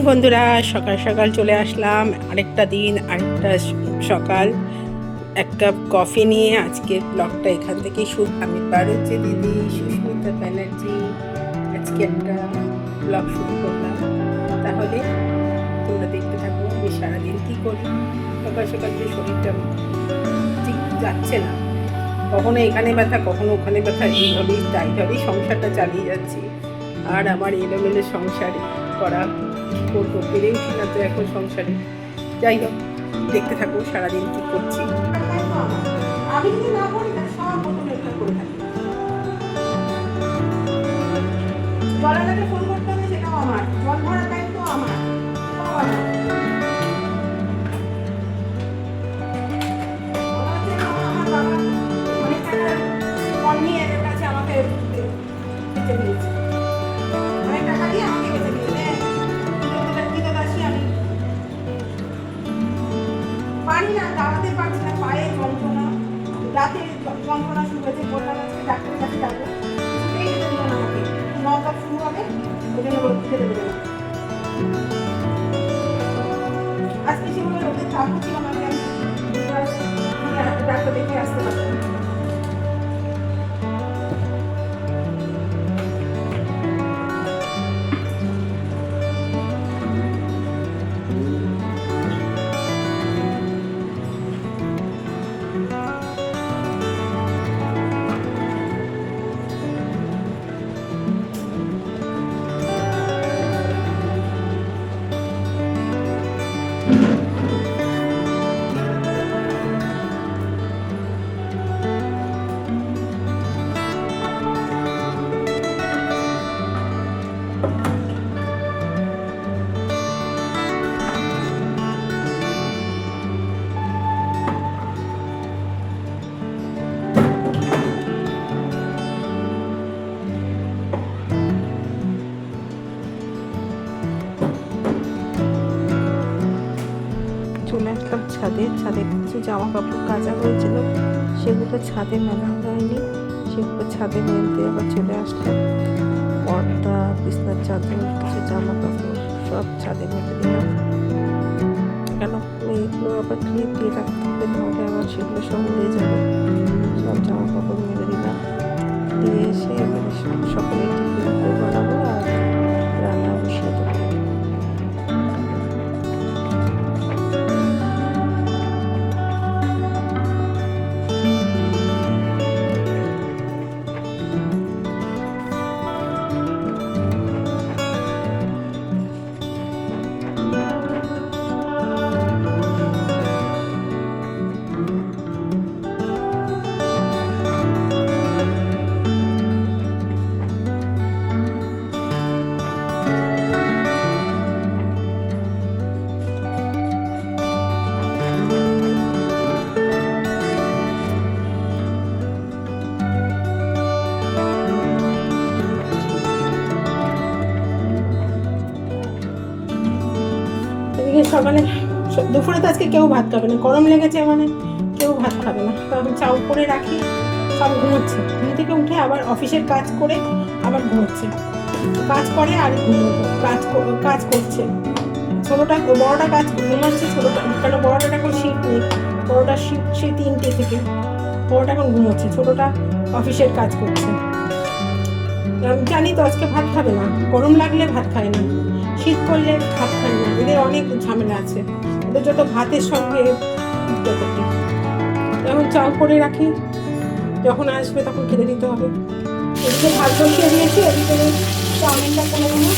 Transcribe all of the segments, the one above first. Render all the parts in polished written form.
বন্ধুরা, সকাল সকাল চলে আসলাম। আরেকটা দিন, আরেকটা সকাল। এক কাপ কফি নিয়ে আজকের ব্লগটা এখান থেকেই শুরু। আমি হচ্ছে দিদি সুস্মিতা ব্যানার্জি। আজকে একটা ব্লগ শুরু করলাম। তাহলে তোমরা দেখতে থাকো আমি সারাদিন কী করি। সকাল সকাল যে শরীরটা ঠিক যাচ্ছে না, কখনো এখানে ব্যথা, কখনো ওখানে ব্যথা, এইভাবেই সংসারটা চালিয়ে যাচ্ছি। আর আমার এলোমেলো সংসার করা করবো, পেরে উঠি না তো এখন সংসারে। যাই হোক, দেখতে থাকো সারাদিন কি করছি। আমি যদি না করি তাহলে সব মতো লেখা করে থাকি। জলাটাকে ফোন করতে হবে, সেটাও আমার। জল ভরা দায়িত্ব আমার, সব আমার। আমার বাবা অনেক টাকা ফোন নিয়ে এদের কাছে আমাকে বেঁচে দিয়েছে, অনেক টাকা দিয়ে আমাকে বেঁচে দিয়েছে। আমি পারি না, দাঁড়াতে পারছি না, পায়ে যন্ত্রণা, রাতে যন্ত্রণা শুরু হয়েছে। বললাম আজকে ডাক্তারের কাছে যাবো, কিছুতেই যেতে দিল না আমাকে। 9 শুরু হবে, ওই জন্য খেতে দেবে না। আজকে সেগুলো রোদের তাপও ছিল না, আমি ডাক্তার দেখে আসতে পারতাম। চলে আসলাম ছাদে কিছু জামা কাপড় কাচা হয়েছিল, সেগুলো ছাদে মেলা হয়নি, সেগুলো ছাদে মেলতে আবার চলে আসলাম। পর্দা, বিছনার চাদর, কিছু জামা কাপড় সব ছাদে মেলে দিলাম। কেন এগুলো আবার ক্লিপ দিয়ে রাখতে হবে, নাহলে আবার সেগুলো সব উড়ে যাবে। সব জামা কাপড় মেলে দিলাম, দিয়ে এসে এবারে সকলে টিফিন করে বানাবো আর রান্না বসিয়ে দেবো। সকালে দুপুরে তো আজকে কেউ ভাত খাবে না, গরম লেগেছে মানে কেউ ভাত খাবে না। তখন চাউ করে রাখি, সব ঘুমোচ্ছে। ঘুম থেকে উঠে আবার অফিসের কাজ করে আবার ঘুমোচ্ছে, কাজ করে আর ঘুমোতো, কাজ করছে। ছোটোটা বড়োটা কাজ ঘুমাচ্ছে, ছোটোটা কেন বড়োটা এখন শিফট নেই, বড়োটা শিফট সে 3টে থেকে, বড়োটা এখন ঘুমোচ্ছে, ছোটোটা অফিসের কাজ করছে। জানি তো আজকে ভাত খাবে না, গরম লাগলে ভাত খায় না, শীত করলে ভাত খায় না। এদের অনেক ঝামেলা আছে, এদের যত ভাতের সঙ্গে করতে। এখন চাল করে রাখি, যখন আসবে তখন খেতে দিতে হবে। এদিকে ভাত বসিয়ে দিয়েছি, এদিকে চাউমিনটা করে নেবো।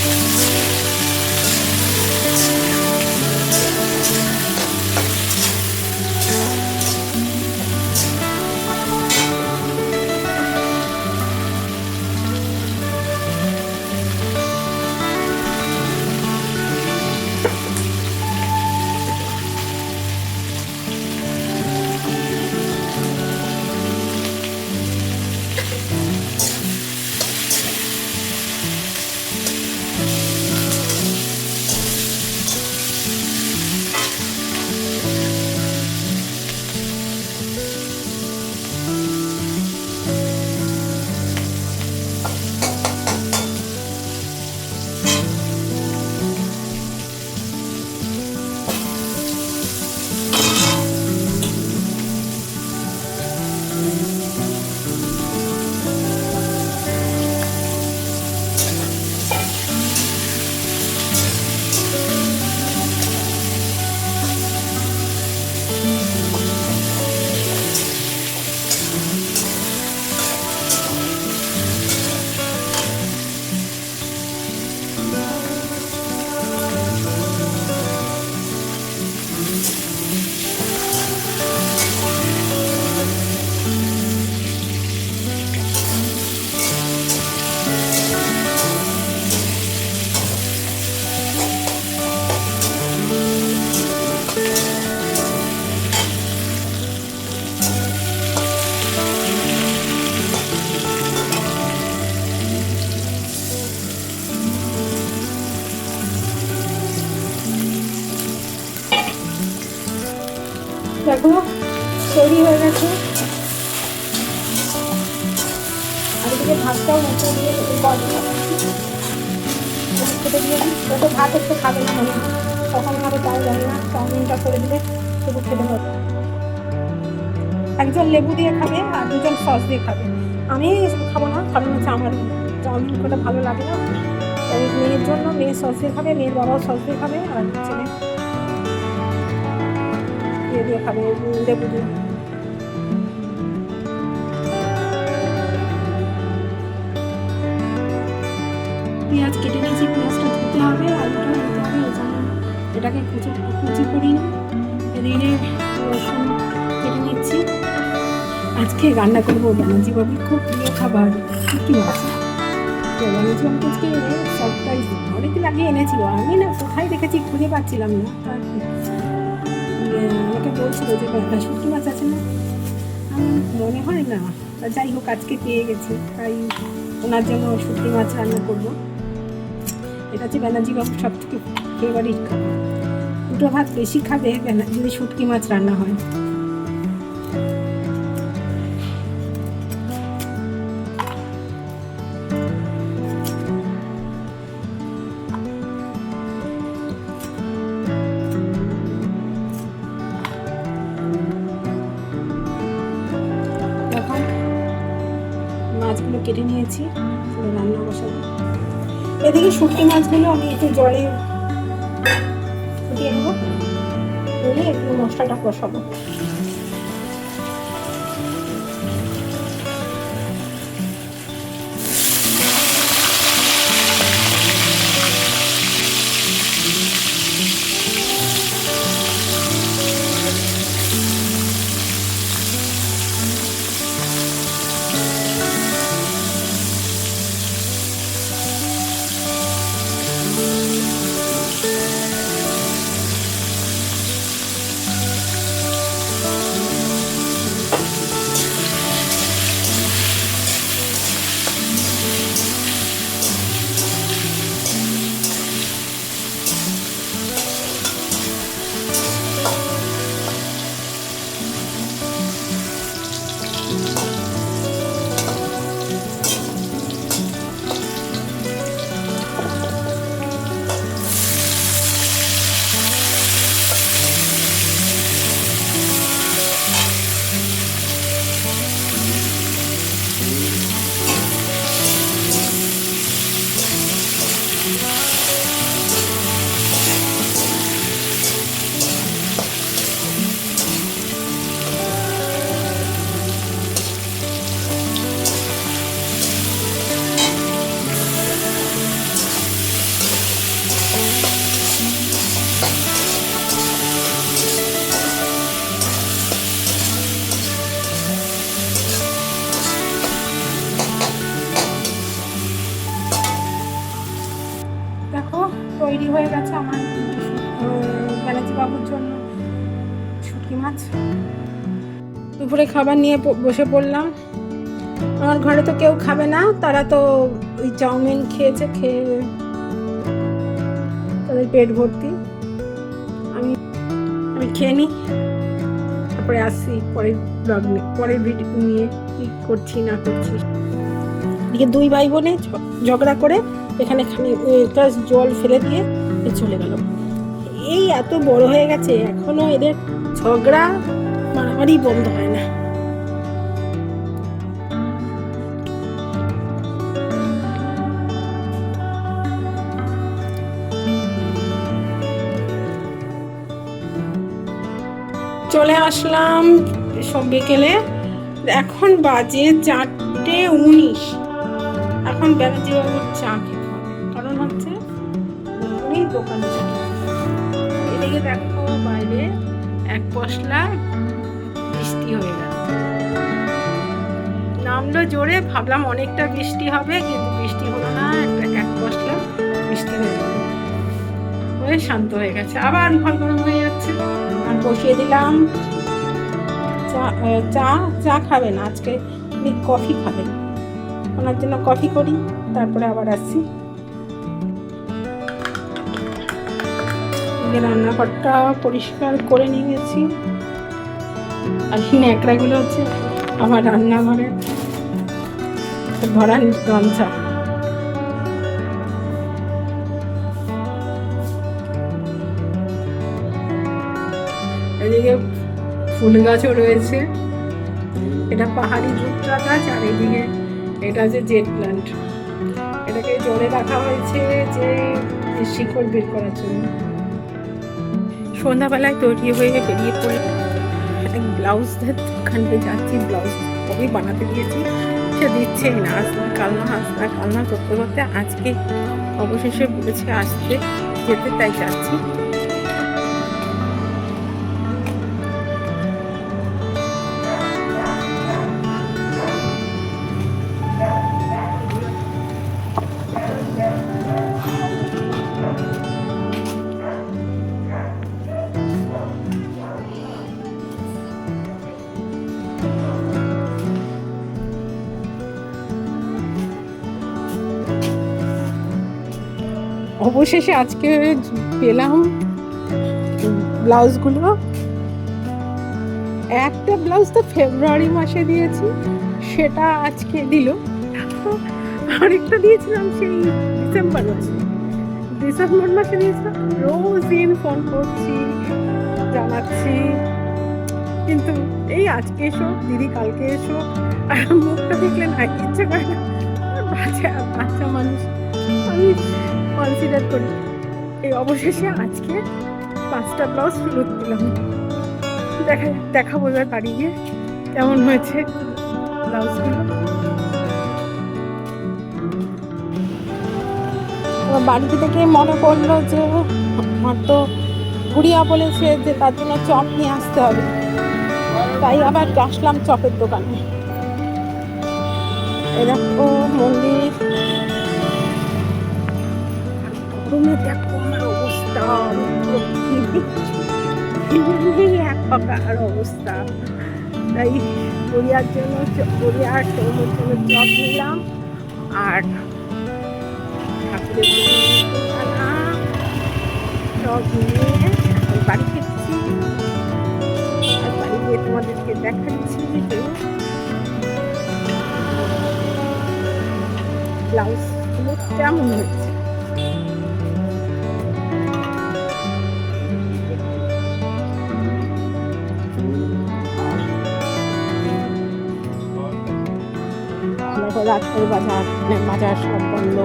দেখো তৈরি হয়ে গেছে। আর এদিকে ভাতটাও মুখে দিয়ে খেতে দিয়ে দিই। তো ভাত একটু খাবে না, মানে কখন খাবে তাও জানি না। চাউমিনটা করে দিলে শুধু খেতে হবে। একজন লেবু দিয়ে খাবে আর দুজন সস দিয়ে খাবে। আমি খাবো না, কারণ হচ্ছে আমার চাউমিন করে ভালো লাগে না। মেয়ের জন্য মেয়ে সস দিয়ে খাবে, মেয়ের বাবাও সস দিয়ে খাবে, আর ছেলে দিয়ে খাবে লেবু দিয়ে। পেঁয়াজ কেটে নিয়েছি, পেঁয়াজটা ধুতে হবে, আলুটা ধুতে হবে, ওই জন্য এটাকে কুচি করি না। এদিকে রসুন কেটে নিচ্ছি। আজকে রান্না করবো ব্যানার্জি বাবুর খুব প্রিয় খাবার শুটকি মাছ। তো ব্যানার্জি বাবুকে আজকে সারপ্রাইজ অনেকদিন আগে এনেছিল, আমি না কোথায় দেখেছি খুঁজে পাচ্ছিলাম না। আমাকে বলছিল যে শুটকি মাছ আছে না, মনে হয় না। যাই হোক আজকে পেয়ে গেছি, তাই ওনার জন্য শুটকি মাছ রান্না করবো। এটা হচ্ছে ব্যানার্জি বাবুর সব থেকে ফেভারিট খাবার। দুটো ভাত বেশি খাবে যদি শুটকি মাছ রান্না হয়। এখন মাছগুলো কেটে নিয়েছি, রান্না বসাবো। এদিকে শুটকি মাছগুলো আমি একটু জলে ফুটিয়ে নেবো, নিয়ে একটু মশলাটা কষাবো। তৈরি হয়ে গেছে আমার ব্যানার্জি বাবুর জন্য শুটকি মাছ। দুপুরে খাবার নিয়ে বসে পড়লাম। আমার ঘরে তো কেউ খাবে না, তারা তো ওই চাউমিন খেয়েছে, খেয়ে তাদের পেট ভর্তি। আমি খেয়ে নিই, তারপরে আসছি পরের ব্লগ নিয়ে, পরের ভিডিও নিয়ে কী করছি না করছি। এদিকে দুই ভাই বোনে ঝগড়া করে এখানে জল ফেলে দিয়ে চলে গেল। এই এত বড় হয়ে গেছে এখনো এদের ঝগড়া মারামারি বন্ধ হয় না। চলে আসলাম সব বিকেলে, এখন বাজে 4:19। এখন ব্যানার্জি বাবুর চা খেতে হবে, কারণ হচ্ছে উনি দোকানে চা। এদিকে দেখো বাইরে এক পশলা বৃষ্টি হয়ে গেল, নামলো জোরে, ভাবলাম অনেকটা বৃষ্টি হবে, কিন্তু বৃষ্টি হলো না, এক পশলা বৃষ্টি হয়ে গেল, হয়ে শান্ত হয়ে গেছে। আবার ঘর গরম হয়ে যাচ্ছে। আর বসিয়ে দিলাম চা খাবে না আজকে, উনি কফি খাবেন, ওনার জন্য কফি করি, তারপরে আবার আসছি। রান্নাঘরটা পরিষ্কার করে নিয়ে গেছি, আর ন্যাকড়াগুলো হচ্ছে আমার রান্নাঘরে ভরা গামছা। এদিকে ফুল গাছও রয়েছে, এটা পাহাড়ি জুটরা গাছ, আর এদিকে এটা যে জেট প্ল্যান্ট, এটাকে জলে রাখা হয়েছে যে শিকড় বের করার জন্য। সন্ধ্যাবেলায় তৈরি হয়ে বেরিয়ে পড়ে ব্লাউজের দোকানে যাচ্ছি, ব্লাউজ কবে বানাতে দিয়েছি সে দিচ্ছেই না, কাল না করতে করতে আজকে অবশেষে বলেছে আসতে যেতে, তাই যাচ্ছি। অবশেষে আজকে পেলাম ব্লাউজগুলো। একটা ব্লাউজ তো ফেব্রুয়ারি মাসে দিয়েছি, সেটা আজকে দিল। আরেকটা দিয়েছিলাম সেই ডিসেম্বর মাসে দিয়েছিলাম। রোজ দিন ফোন করছি, জানাচ্ছি, কিন্তু এই আজকে এসো দিদি, কালকে এসো, আর মুখটা দেখলে না ইচ্ছে করে না। বাচ্চা মানুষ আমি কনসিডার করি। এই অবশেষে আজকে 5টা ব্লাউজ ফেরত দিলাম। দেখাবো এবার বাড়ি গিয়ে কেমন হয়েছে ব্লাউজগুলো। বাড়িতে থেকে মনে করলো যে আমার তো গুড়িয়া বলেছে যে তার জন্য চপ নিয়ে আসতে হবে, তাই আবার আসলাম চপের দোকানে। এরকম মন্দির দেখো আমার অবস্থা, এক প্রকার অবস্থা। তাই গড়িয়ার জন্য গড়িয়ার চৌমুর জন্য চপ নিলাম, আর ঠাকুরের জন্য চপ নিয়ে বাড়ি ফিরছি। আর বাড়ি গিয়ে তোমাদেরকে দেখাচ্ছি ব্লাউজগুলো কেমন হয়েছে। রাত্রের বাজার সব বন্ধ,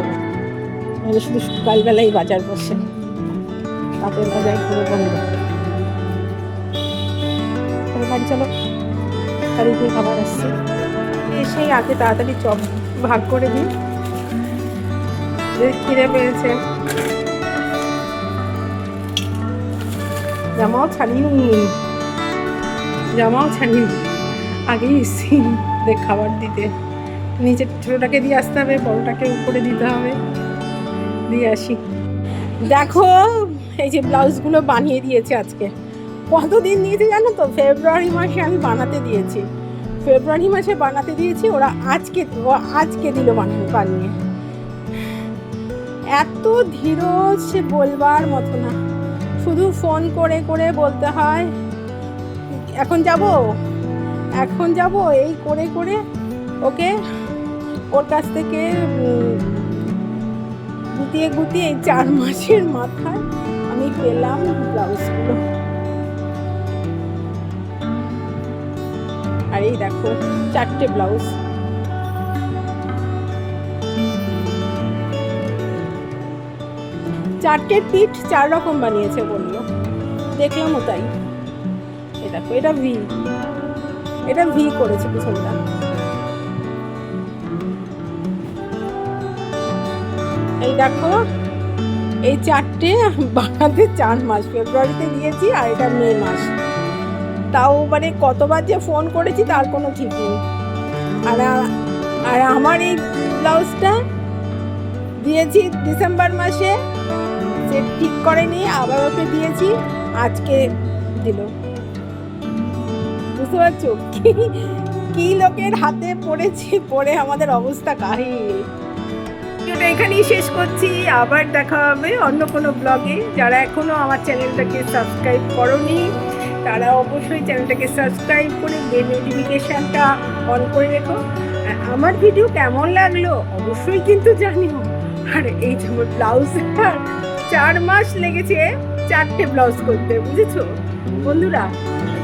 শুধু সকালবেলায় বাজার বসে, রাতের বাজার পুরো বন্ধ। বাড়ি চলো, বাড়ি দিয়ে খাবার আসছে, এসেই আগে তাড়াতাড়ি চপ ভাগ করে দিই, খিদে পেয়েছে। জামাও ছাড়িনি আগেই এসছি খাবার দিতে। নিচে ছোটোটাকে দিয়ে আসতে হবে, বড়োটাকে উপরে দিতে হবে, দিয়ে আসি। দেখো এই যে ব্লাউজগুলো বানিয়ে দিয়েছে আজকে। কতদিন দিয়েছে জানো তো? ফেব্রুয়ারি মাসে আমি বানাতে দিয়েছি, ওরা আজকে দিল বানিয়ে। এত ধীর সে বলবার মতো না, শুধু ফোন করে করে বলতে হয় এখন যাব এই করে করে ওকে ওর কাছ থেকে গুটিয়ে এই 4 মাসের মাথায় আমি পেলাম ব্লাউজগুলো। আর এই দেখো 4টে ব্লাউজ। চারটে পিঠ 4 রকম বানিয়েছে বললো, দেখলামও তাই। এই দেখো এটা ভি করেছে পিছনটা। এই দেখো এই 4টে বানাতে 4 মাস, ফেব্রুয়ারিতে দিয়েছি আর এটা মে মাস। তাও মানে কতবার যে ফোন করেছি তার কোনো ঠিক নেই। আর আমার এই ব্লাউজটা দিয়েছি ডিসেম্বর মাসে, সে ঠিক করেনি, আবার ওকে দিয়েছি, আজকে দিল। বুঝতে পারছো কি লোকের হাতে পড়ে আমাদের অবস্থা কাহিল। এখানেই শেষ করছি, আবার দেখা হবে অন্য কোনো ব্লগে। যারা এখনো আমার চ্যানেলটাকে সাবস্ক্রাইব করোনি তারা অবশ্যই চ্যানেলটাকে সাবস্ক্রাইব করে বেল নোটিফিকেশানটা অন করে রেখো। আর আমার ভিডিও কেমন লাগলো অবশ্যই কিন্তু জানিও। আর এই যে আমার ব্লাউজ 4 মাস লেগেছে 4টে ব্লাউজ করতে, বুঝেছো বন্ধুরা?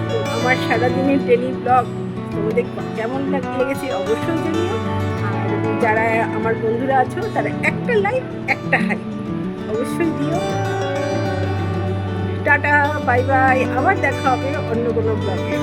তো আমার সারাদিনের ডেলি ব্লগ তোমাদের কেমন লেগেছে অবশ্যই জানিও। আর যারা আমার বন্ধুরা আছো তারা একটা লাইক একটা হাই অবশ্যই দিও। টাটা, বাই বাই, আবার দেখা হবে অন্য কোনো ব্লগে।